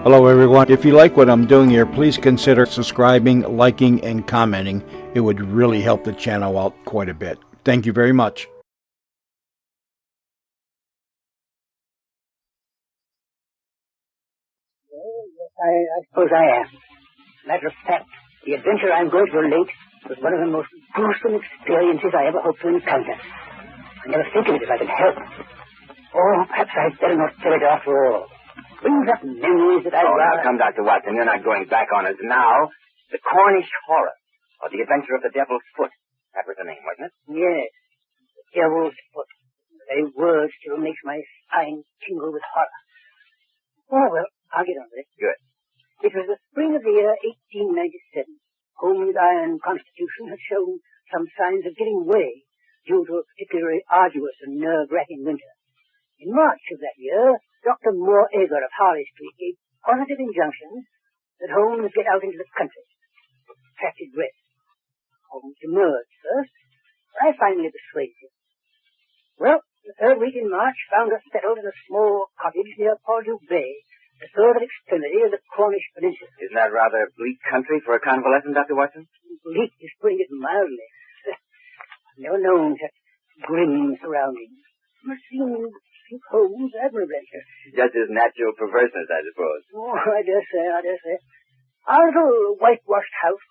Hello, everyone. If you like what I'm doing here, please consider subscribing, liking, and commenting. It would really help the channel out quite a bit. Thank you very much. I suppose I am. Matter of fact, the adventure I'm going to relate was one of the most gruesome experiences I ever hoped to encounter. I never think of it if I can help it. Or perhaps I'd better not tell it after all. Brings up memories that I'd rather... Now come, Dr. Watson. You're not going back on us now. The Cornish Horror, or The Adventure of the Devil's Foot. That was the name, wasn't it? Yes. The Devil's Foot. The very word still makes my spine tingle with horror. Oh, well, I'll get on with it. Good. It was the spring of the year 1897. Holmes' iron constitution had shown some signs of giving way due to a particularly arduous and nerve-wracking winter. In March of that year, Dr. Moore-Ager of Harley Street gave positive injunctions that Holmes get out into the country. Protracted rest. Holmes demurred first, but I finally persuaded him. Well, the third week in March found us settled in a small cottage near Pordew Bay, the further extremity of the Cornish Peninsula. Isn't that rather bleak country for a convalescent, Dr. Watson? Bleak is putting it mildly. I've never known such grim surroundings. Must seem suit Holmes admirably. Just his natural perverseness, I suppose. Oh, I dare say. Our little whitewashed house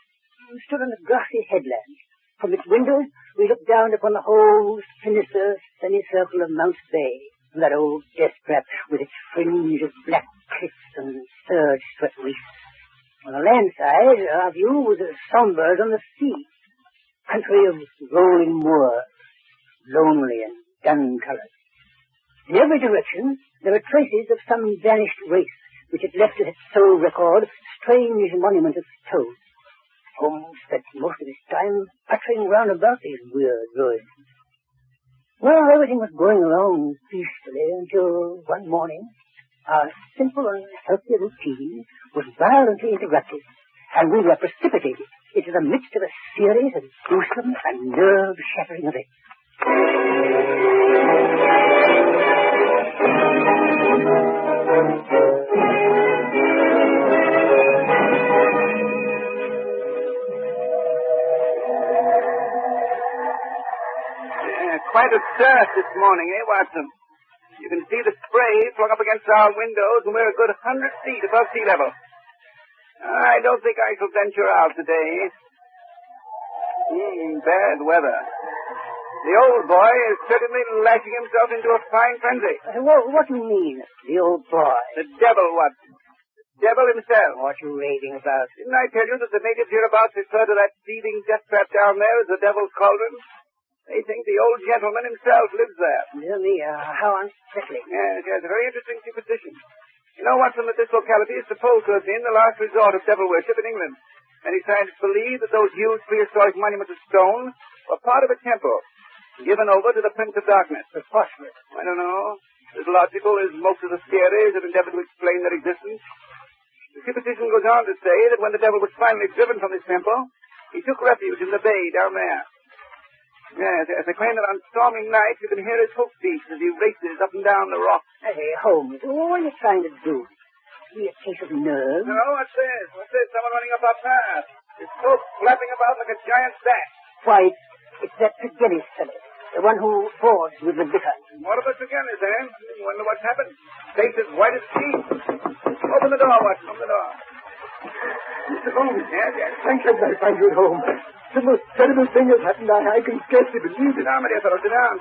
stood on a grassy headland. From its windows, we looked down upon the whole sinister semicircle of Mount Bay, and that old death trap with its fringe of black cliffs and surge-swept reefs. On the land side, our view was as somber as on the sea. Country of rolling moors, lonely and dun-colored. In every direction, there were traces of some vanished race, which had left as its sole record strange monuments of stone. Holmes spent most of his time puttering round about these weird ruins. Well, everything was going along peacefully until one morning, our simple and healthy routine was violently interrupted, and we were precipitated into the midst of a series of gruesome and nerve-shattering events. Quite a dearth this morning, Watson? You can see the spray flung up against our windows, and we're a good 100 feet above sea level. I don't think I shall venture out today. Bad weather. The old boy is certainly lashing himself into a fine frenzy. What do you mean, the old boy? The devil, Watson. The devil himself. What are you raving about? Didn't I tell you that the natives hereabouts refer to that seething death trap down there as the devil's cauldron? They think the old gentleman himself lives there. Dear me, how unsettling. Yes, a very interesting superstition. You know, Watson, that this locality is supposed to have been the last resort of devil worship in England. Many scientists believe that those huge prehistoric monuments of stone were part of a temple given over to the Prince of Darkness. Preposterous. I don't know. As logical as most of the theories that endeavor to explain their existence. The superstition goes on to say that when the devil was finally driven from this temple, he took refuge in the bay down there. Yes, they claim that on stormy nights you can hear his hoofbeats as he races up and down the rock. Hey, Holmes, what are you trying to do? Be a case of nerves? No, what's this? Someone running up our path. His coat flapping about like a giant bat. Why, it's that Tregennis fellow, the one who forged with the vicar. What about Tregennis, eh? You wonder what's happened. Face as white as sheet. Open the door, Watson, open the door. Mr. Holmes. Yes. Thank goodness I find you at home. The most terrible thing has happened. I can scarcely believe it. Sit down, my dear fellow. Sit down.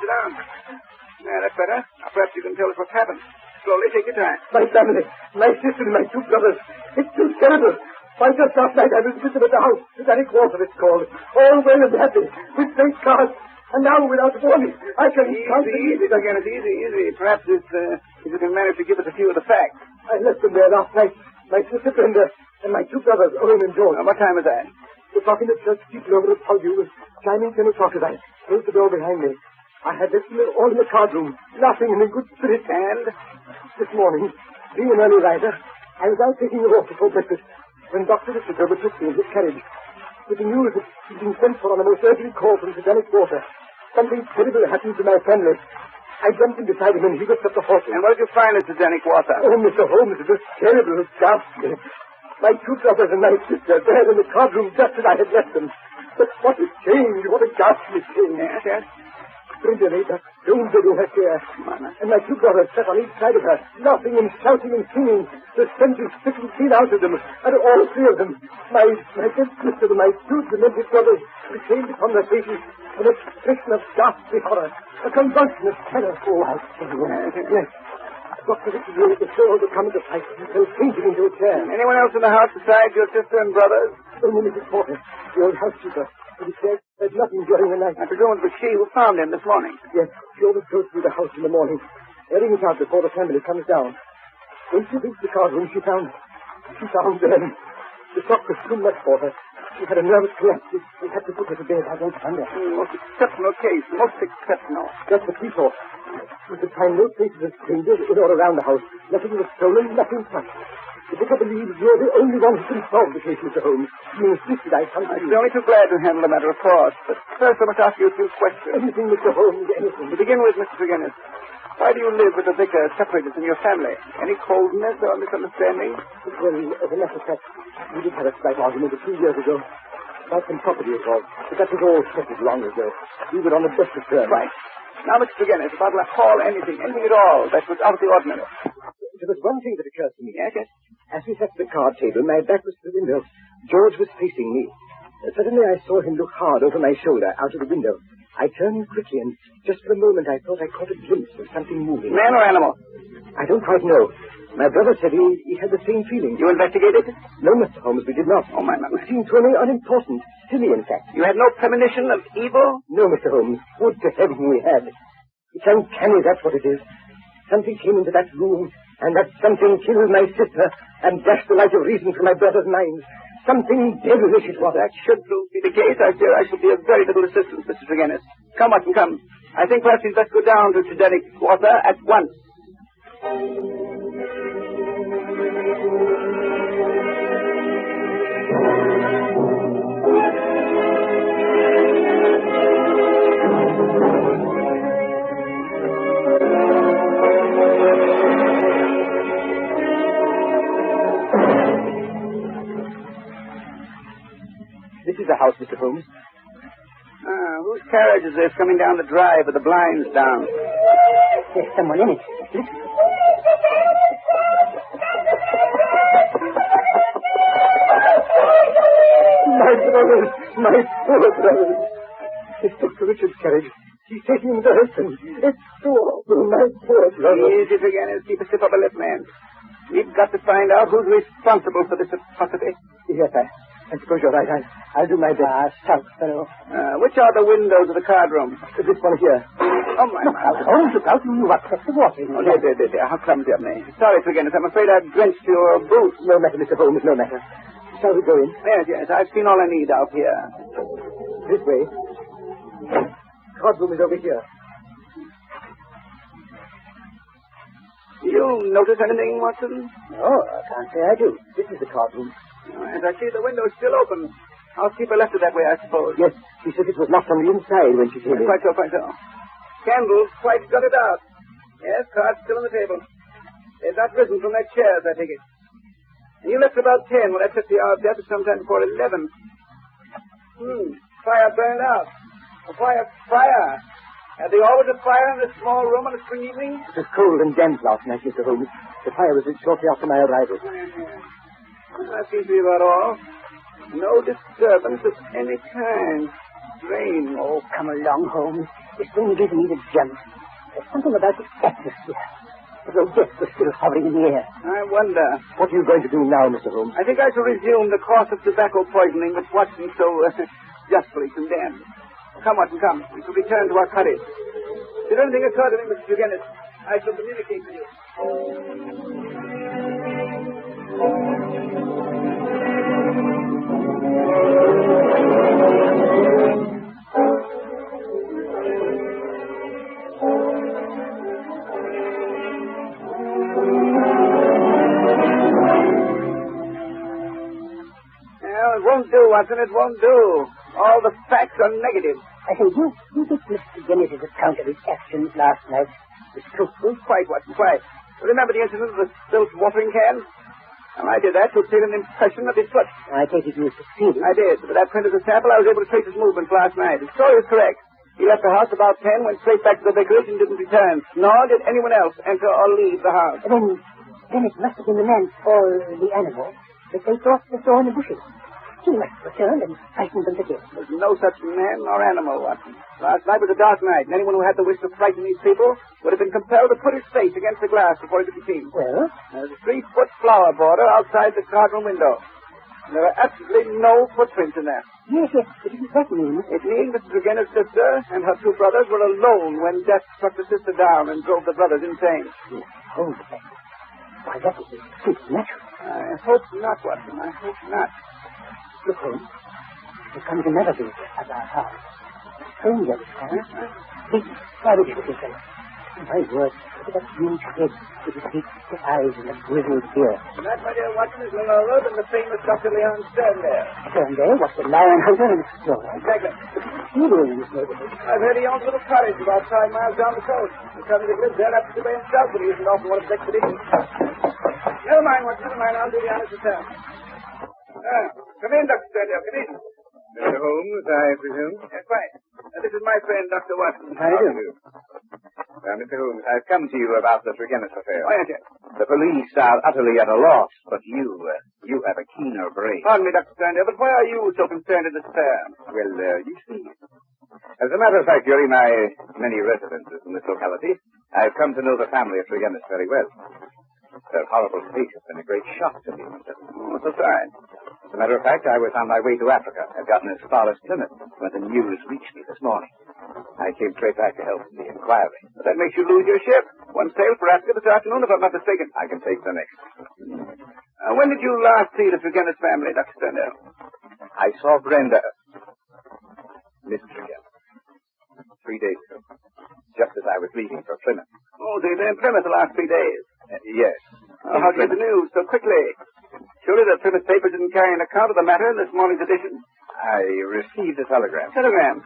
Yeah, that's better. Now, perhaps you can tell us what's happened. Slowly, take your time. My family, my sister and my two brothers. It's too terrible. Why, just last night I was with them at the house. The Attic Water, it's called. All well and happy, with great cars. And now, without warning, I can... Easy, Tregennis, easy. Perhaps if you can manage to give us a few of the facts. I left them there last night. My sister Brenda and my two brothers, Owen and George. What time was that? We're talking to church people over at Pordew with chiming 10 o'clock as I closed the door behind me. I had left them all in the card room, laughing and in good spirits. And this morning, being an early riser, I was out taking a walk before breakfast when Dr. Richard overtook me in his carriage with the news that he'd been sent for on a most urgent call from Attic Water. Something terrible happened to my family. I jumped in beside him and he whipped up the horses. And what did you find at Titanic Water? Oh, Mr. Holmes, it was terrible. It gasped me. My two brothers and my sister there in the card room just as I had left them. But what a change, what a ghastly change. Yes. Brenda lay back, stone dead in her chair. And my two brothers sat on each side of her, laughing and shouting and singing. The senses spitting clean out of them, and all three of them. My dead sister and my two demented brothers retained upon their faces an expression of ghastly horror, a convulsion of terror. Oh, I tell you. Yes. Dr. Richard at the door to come into sight and fell fainting into a chair. Anyone else in the house besides your sister and brothers? Only Mrs. Porter, the old housekeeper. He said there's nothing during the night. I presume it was she who found him this morning. Yes, she always goes through the house in the morning, airing it out before the family comes down. When she reached the card room, she found them. The shock was too much for her. She had a nervous collapse. We had to put her to bed. I don't understand. Most exceptional case. Most exceptional. That's what we thought. We could find no traces of strangers in or around the house. Nothing was stolen, nothing touched. The vicar believes you're the only one who can solve the case, Mr. Holmes. He insisted I come to you. I'm only too glad to handle the matter, of course. But first I must ask you a few questions. Anything, Mr. Holmes, anything. To begin with, Mr. Tregennis, why do you live with the vicar separated from your family? Any coldness or misunderstanding? Well, as a matter of fact, we did have a slight argument a few years ago. About some property, it was. But that was all settled long ago. We were on the best of terms. Right. Now, Mr. Tregennis, if I will call anything at all that was out of the ordinary. There was one thing that occurred to me. Yes. As we sat at the card table, my back was to the window. George was facing me. Suddenly I saw him look hard over my shoulder out of the window. I turned quickly, and just for a moment I thought I caught a glimpse of something moving. Man or animal? I don't quite know. My brother said he had the same feeling. You investigated? No, Mr. Holmes, we did not. Oh, my. It seemed to me unimportant. Silly, in fact. You had no premonition of evil? No, Mr. Holmes. Would to heaven we had. It's uncanny, that's what it is. Something came into that room, and that something killed my sister and dashed the light of reason from my brother's minds. Something devilish it was. That should prove to be the case. I fear I shall be of very little assistance, Mr. Tregennis. Come, Watson, come. I think perhaps you'd best go down to Titanic Water at once. This is the house, Mr. Holmes. Whose carriage is this coming down the drive with the blinds down? There's someone in it. Listen. My brothers, my poor brothers. It's Dr. Richard's carriage. He's taking him to Hudson. It's so awful, my poor brothers. Easy, Tregennis. Keep a sip of a lip, man. We've got to find out who's responsible for this atrocity. Yes, I suppose you're right. I'll do my best. Stout fellow. Which are the windows of the card room? This one here. Oh, my. Holmes, look out. You upset the water. Oh, dear. How clumsy of me. Sorry, Tregennis. I'm afraid I've drenched your boots. No matter, Mr. Holmes, no matter. Shall we go in? Yes. I've seen all I need out here. This way. Card room is over here. Do you notice anything, Watson? Oh, I can't say I do. This is the card room. As I see, the window's still open. Housekeeper left it that way, I suppose. Yes, she said it was locked on the inside when she came in. Quite so. Candles quite got it out. Yes, cards still on the table. They've not risen from their chairs, I take it. And you left about 10. Well, that took the hour of death at sometime before 11. Fire burned out. A fire. Had they always a fire in this small room on a spring evening? It was cold and damp last night, Mr. Holmes. The fire was lit shortly after my arrival. That seems to be about all. No disturbance of any kind. Strange. Oh, come along, Holmes. This thing gives me the jumps. There's something about the atmosphere. As though death was still hovering in the air. I wonder. What are you going to do now, Mr. Holmes? I think I shall resume the course of tobacco poisoning which Watson so justly condemned. Come, Watson, come. We shall return to our cottage. Did anything occur to me, Mr. Tregennis, I shall communicate to you. Well, it won't do, Watson. It won't do. All the facts are negative. I say, you think Mr. Dennis's account of his actions last night It's truthful. Quite, Watson, quite. Remember the incident of the spilt watering can? Well, I did that to obtain an impression of his foot. I take it you succeeded. I did. With that print as a sample, I was able to trace his movements last night. His story is correct. He left the house about 10, went straight back to the vicarage, and didn't return. Nor did anyone else enter or leave the house. Then it must have been the man or the animal that they thought they saw in the bushes. He must have returned and frightened them to death. There's no such man or animal, Watson. Last night was a dark night, and anyone who had the wish to frighten these people would have been compelled to put his face against the glass before he could be seen. Well? There's a 3-foot flower border outside the cardinal window. And there are absolutely no footprints in there. Yes. It isn't that mean. It means Mrs. Regenna's sister and her 2 brothers were alone when death struck the sister down and drove the brothers insane. Yes. Oh, why, that is supernatural. I hope not, Watson. I hope not. Look, Holmes. There comes another visitor at our house. A stranger this time. Big, savage looking fellow. My word, look at that huge head with his big eyes and the grizzled beard. And that, my dear Watson, is none other than the famous Dr. Leon Sterndale. Sterndale? What's the lion hunter and explorer? Exactly. What's he doing in this neighborhood? I've heard he owns a little cottage about 5 miles down the coast. He told me he lives there absolutely by himself, but he isn't often one of his expeditions. Never mind, Watson, never mind. I'll do the honors yourself. Come in, Dr. Sterndale, come in. Mr. Holmes, I presume? Yes, fine. This is my friend, Dr. Watson. How do you do? Mr. Holmes, I've come to you about the Regenna's affair. Why aren't you? The police are utterly at a loss, but you have a keener brain. Pardon me, Dr. Sterndale, but why are you so concerned in this affair? Well, you see, as a matter of fact, during my many residences in this locality, I've come to know the family of Regenna's very well. Their horrible fate has been a great shock to me. Oh, so sorry. As a matter of fact, I was on my way to Africa. I'd gotten as far as Plymouth when the news reached me this morning. I came straight back to help in the inquiry. But that makes you lose your ship. One sailed for Africa this afternoon, if I'm not mistaken. I can take the next. When did you last see the Regenna's family, Dr. Sterndale? I saw Brenda, Miss Regenna, 3 days ago, just as I was leaving for Plymouth. Oh, so you've been in Plymouth the last 3 days? Yes. How did you get the news so quickly? Surely the Plymouth papers didn't carry an account of the matter in this morning's edition. I received a telegram. Telegram?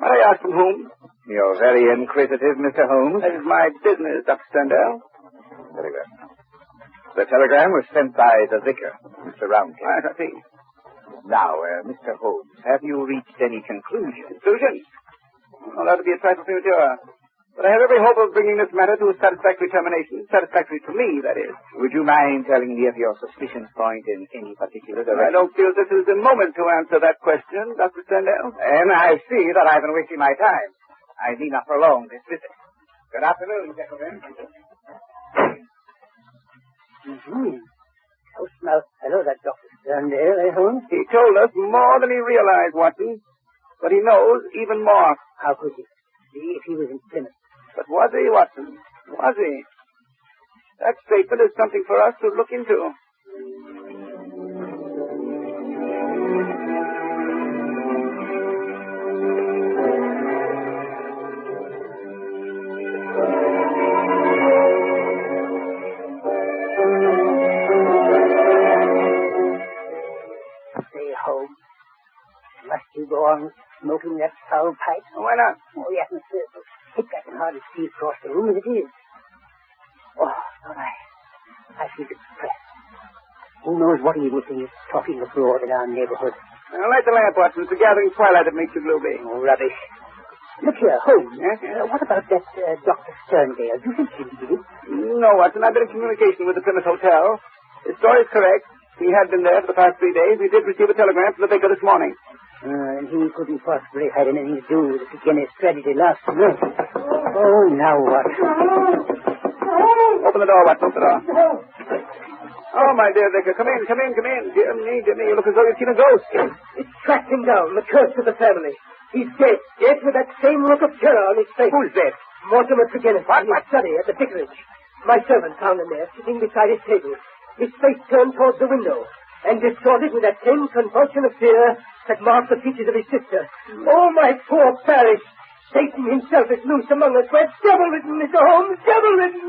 Might I ask from whom? You're very inquisitive, Mr. Holmes. That is my business, Dr. Sterndale. Very well. The telegram was sent by the vicar, Mr. Roundcliffe. I see. Now, Mr. Holmes, have you reached any conclusion? Conclusion? Well, that would be a trifle premature. But I have every hope of bringing this matter to a satisfactory termination. Satisfactory to me, that is. Would you mind telling me of your suspicion point in any particular direction? I don't feel this is the moment to answer that question, Dr. Sterndale. And I see that I've been wasting my time. I need not prolong this visit. Good afternoon, gentlemen. Close-mouthed fellow, that Dr. Sterndale, Holmes? He told us more than he realized, Watson. But he knows even more. How could he? See if he was in Plymouth. But was he, Watson? Was he? That statement is something for us to look into. Say, Holmes, must you go on smoking that foul pipe? Why not? Oh, the atmosphere is so thick I can hardly see across the room as it is. Oh, Lord, I feel depressed. Who knows what evil thing is talking abroad in our neighborhood? Light the lamp, Watson. It's the gathering twilight that makes you gloomy. Oh, rubbish. Look here, Holmes. Yes? What about that Dr. Sterndale? Do you think he did it? No, Watson. I've been in communication with the Plymouth Hotel. His story is correct. He had been there for the past 3 days. He did receive a telegram from the vicar this morning. And he couldn't possibly have had anything to do with the beginner's tragedy last night. Oh, now what? Open the door, Watson. Open the door. Oh, my dear vicar. Come in, come in, come in. Dear me, you look as though you've seen a ghost. It's tracked him down, the curse of the family. He's dead. Dead with that same look of terror on his face. Who's dead? Mortimer Tregennis in his study at the vicarage. My servant found him there, sitting beside his table, his face turned towards the window, and distorted with that same convulsion of fear that marked the features of his sister. Oh, my poor parish! Satan himself is loose among us. We're devil-ridden, Mr. Holmes, devil-ridden!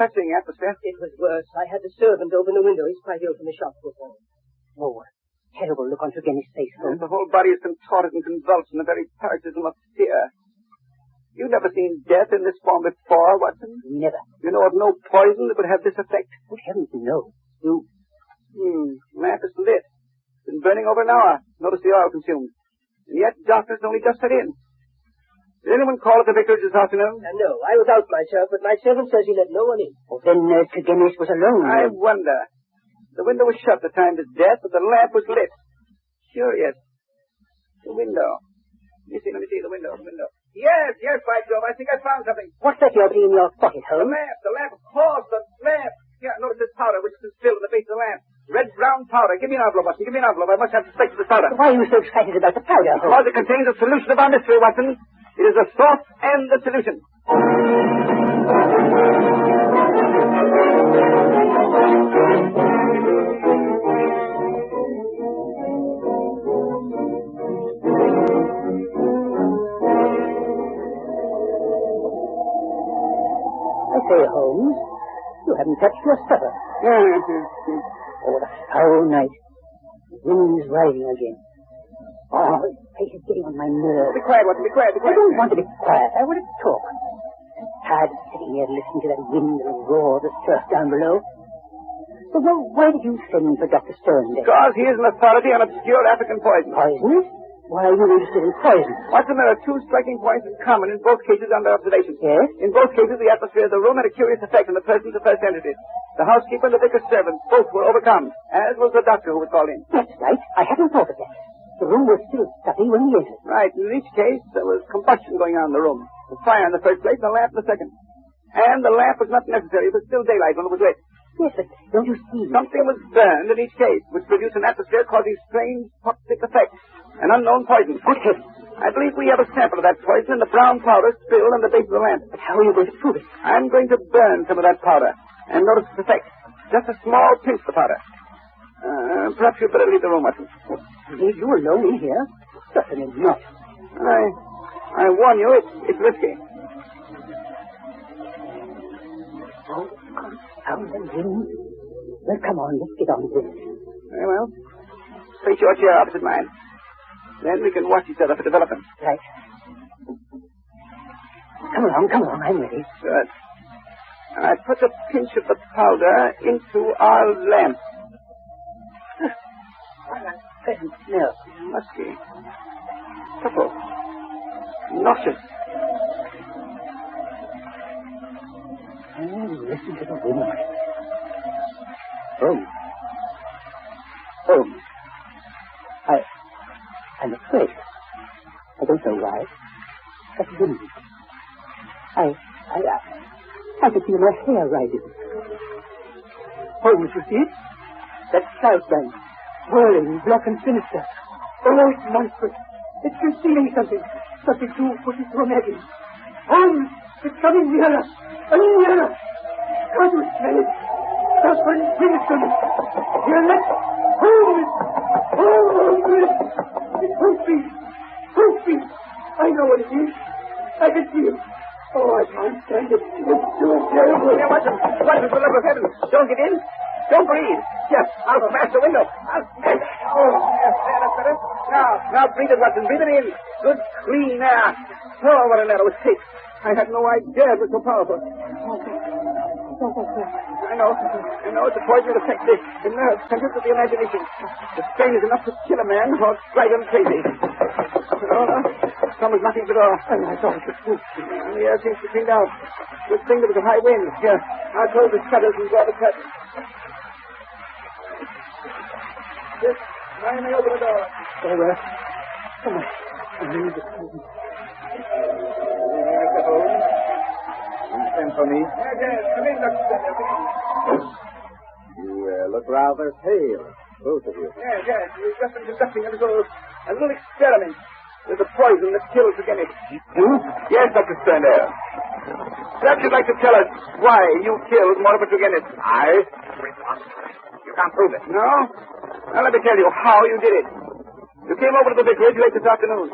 depressing atmosphere. It was worse. I had the servant open the window. He's quite ill from the shock, poor fellow. Oh, what a terrible look on Turgenev's face, And Holmes. the whole body is contorted and convulsed in a very paroxysm of fear. You've never seen death in this form before, Watson? Never. You know of no poison that would have this effect? Good heavens, no. Lamp is lit. Been burning over an hour. Notice the oil consumed. And yet darkness only just set in. Did anyone call at the vicarage this afternoon? No, I was out myself, but my servant says he let no one in. Oh, then Turgenev was alone. I wonder. The window was shut at the time of his death, but the lamp was lit. Curious. The window. Let me see the window. Yes, by Jove, I think I found something. What's that you're in your pocket, The Holmes? lamp, of course, the lamp. Yeah, notice this powder, which is still in the base of the lamp. Red-brown powder. Give me an envelope, Watson. Give me an envelope. I must have suspected the powder. Why are you so excited about the powder, Holmes? Because it contains a solution of our mystery, Watson. It is the source and the solution. I say, Holmes, you haven't touched your supper. Oh, what a foul night. The wind's rising again. Oh, his face is getting on my nerves. Be quiet, Watson. Be quiet. I don't want to be quiet. I want to talk. I'm tired of sitting here listening to that wind and roar of the surf down below. So, well, why did you send for Dr. Stern then? Because he is an authority on obscure African poison. Poison? Why are you interested in poison? Watson, there are two striking points in common in both cases under observation. Yes? In both cases, the atmosphere of the room had a curious effect on the persons of first entities. The housekeeper and the vicar's servant both were overcome, as was the doctor who was called in. That's right. I hadn't thought of that. The room was still stuffy when he entered. Right. In each case, there was combustion going on in the room. The fire in the first place and the lamp in the second. And the lamp was not necessary. It was still daylight when it was lit. Yes, but don't you see? Something was burned in each case, which produced an atmosphere causing strange toxic effects. An unknown poison. Good heavens. I believe we have a sample of that poison in the brown powder spilled on the base of the lamp. But how are you going to prove it? I'm going to burn some of that powder. And notice its effect. Just a small pinch of the powder. Perhaps you'd better leave the room, Watson. Leave you alone in here? Certainly not. I warn you, it's risky. Oh, confound the wind. Well, come on, let's get on with it. Very well. Place your chair opposite mine. Then we can watch each other for developments. Right. Come along, I'm ready. Good. I put a pinch of the powder into our lamp. What an unpleasant smell. Musky. Purple. Nauseous. Oh, listen to the wind. Holmes. I'm afraid. I don't know why. That wind. I can feel my hair rising. Holmes, you see it? That cloud bank, whirling, black and sinister. Oh, it's monstrous. It's concealing something. Something too wicked to imagine. Holmes, it's coming nearer. And nearer. Can't you smell it? Suffering sinister. Hear that? Holmes! Holmes! It's Holmes! Holmes! I know what it is. I can see it. Oh, I can't stand it. It's too terrible. Here, Watson, for the love of heaven. Don't get in. Don't breathe. Yes, I'll smash the window. I'll smash it. Oh, yes, that's better. Now breathe it, Watson. Breathe it in. Good, clean air. Oh, what a narrow escape. I had no idea it was so powerful. I know. It's a poison that affects the nerves, centers of the imagination. The strain is enough to kill a man or drive him crazy. No. Someone's knocking at the door. I thought it was true. The air seems to clean out. Good thing there was a high wind. Here, I'll close the shutters and draw the curtain. Yes, I may open the door. Very well. Come on. I need the curtain. Mr. Holmes, you sent for me. Yes. Come in, Dr. Stern. You look rather pale, both of you. Yes. We've just been conducting a little experiment with the poison that kills Turgenev. You? Yes, Dr. Sternberg. Perhaps you'd like to tell us why you killed Mortimer Turgenev. I? You can't prove it. No? Now let me tell you how you did it. You came over to the vicarage late this afternoon.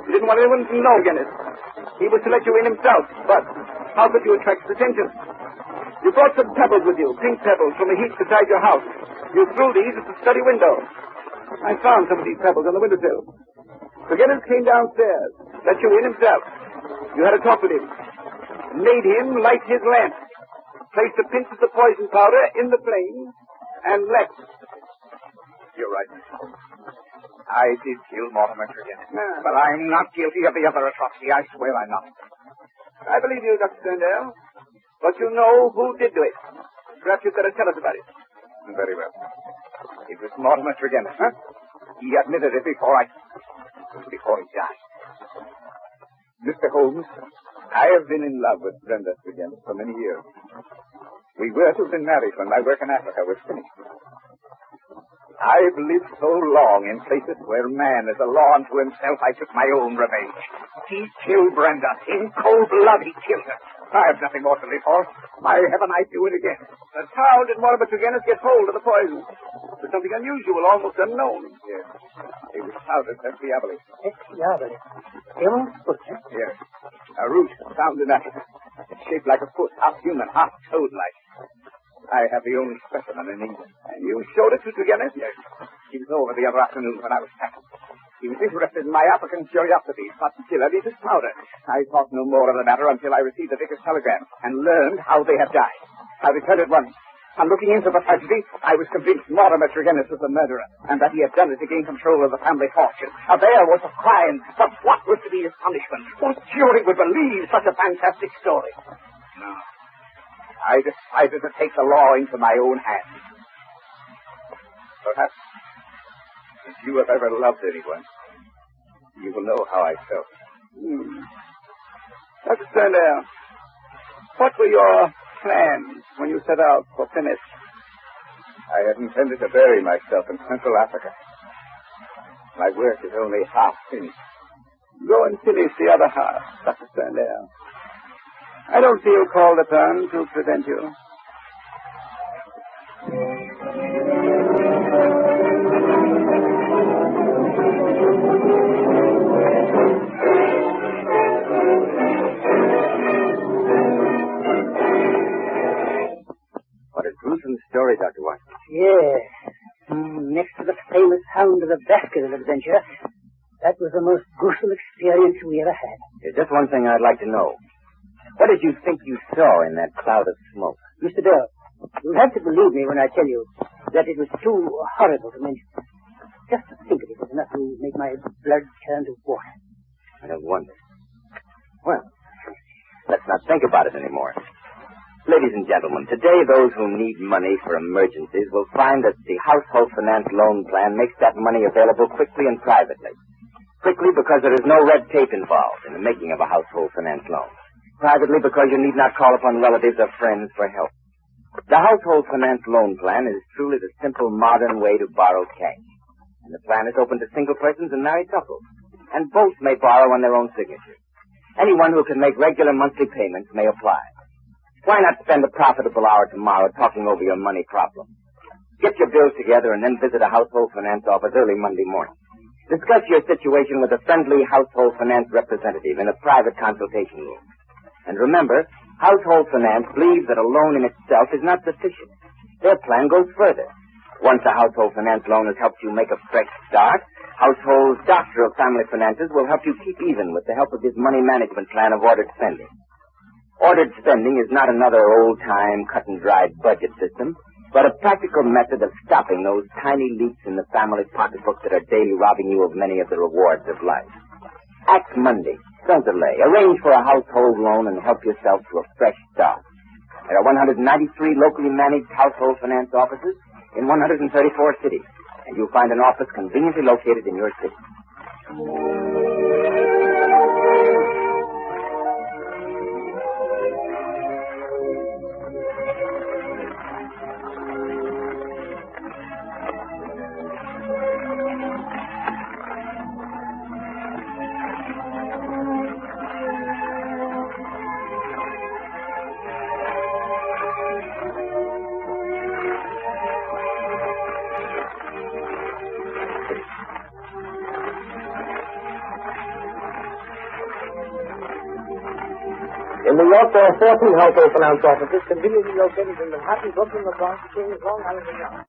You didn't want anyone to know Turgenev. He was to let you in himself, but how could you attract his attention? You brought some pebbles with you, pink pebbles, from a heap beside your house. You threw these at the study window. I found some of these pebbles on the windowsill. Forgetters came downstairs, let you in himself. You had a talk with him. Made him light his lamp. Placed a pinch of the poison powder in the flame and left. You're right, Mr. Holmes. I did kill Mortimer again. Yeah. But I'm not guilty of the other atrocity. I swear I'm not. I believe you, Dr. Sterndale. But you know who did do it. Perhaps you'd better tell us about it. Very well. It was Mortimer again, huh? He admitted it before he died. Mr. Holmes, I have been in love with Brenda again for many years. We were to have been married when my work in Africa was finished. I've lived so long in places where man is a law unto himself, I took my own revenge. He killed Brenda. In cold blood, he killed her. I have nothing more to live for. By heaven, I'd do it again. But how did Mortimer Tregennis get hold of the poison? It was something unusual, almost unknown. Yes. It was powdered at Diaboli. Diaboli. Demon's foot, eh? Yes. A root found in Africa. It's shaped like a foot, half human, half toad-like. I have the only specimen in England. And you showed it to Tregennis? Yes. He was over the other afternoon when I was packed. He was interested in my African curiosities, particularly this powder. I thought no more of the matter until I received the vicar's telegram and learned how they had died. I returned at once. On looking into the tragedy, I was convinced Mortimer Tregennis was the murderer, and that he had done it to gain control of the family fortune. Now, there was a crime, but what was to be his punishment? What jury would believe such a fantastic story? No. I decided to take the law into my own hands. Perhaps, if you have ever loved anyone, you will know how I felt. Dr. Sterndale, what were your plans when you set out for Finniss? I had intended to bury myself in Central Africa. My work is only half finished. Go and finish the other half, Dr. Sterndale. I don't feel called upon to prevent you. What a gruesome story, Dr. Watson. Yes. Next to the famous Hound of the Baskerville adventure, that was the most gruesome experience we ever had. There's just one thing I'd like to know. What did you think you saw in that cloud of smoke? Mr. Bell, you'll have to believe me when I tell you that it was too horrible to mention. Just to think of it is enough to make my blood turn to water. I don't wonder. Well, let's not think about it anymore. Ladies and gentlemen, today those who need money for emergencies will find that the Household Finance Loan Plan makes that money available quickly and privately. Quickly because there is no red tape involved in the making of a household finance loan. Privately because you need not call upon relatives or friends for help. The Household Finance Loan Plan is truly the simple modern way to borrow cash. And the plan is open to single persons and married couples. And both may borrow on their own signature. Anyone who can make regular monthly payments may apply. Why not spend a profitable hour tomorrow talking over your money problem? Get your bills together and then visit a household finance office early Monday morning. Discuss your situation with a friendly household finance representative in a private consultation room. And remember, household finance believes that a loan in itself is not sufficient. Their plan goes further. Once a household finance loan has helped you make a fresh start, Household's Doctor of Family Finances will help you keep even with the help of his money management plan of ordered spending. Ordered spending is not another old-time, cut-and-dried budget system, but a practical method of stopping those tiny leaks in the family pocketbook that are daily robbing you of many of the rewards of life. Act Monday. Don't delay. Arrange for a household loan and help yourself to a fresh start. There are 193 locally managed household finance offices in 134 cities, and you'll find an office conveniently located in your city. In New York, there are 14 household finance offices conveniently located in Manhattan, Brooklyn, the Bronx, Queens, Long Island, and Yonkers.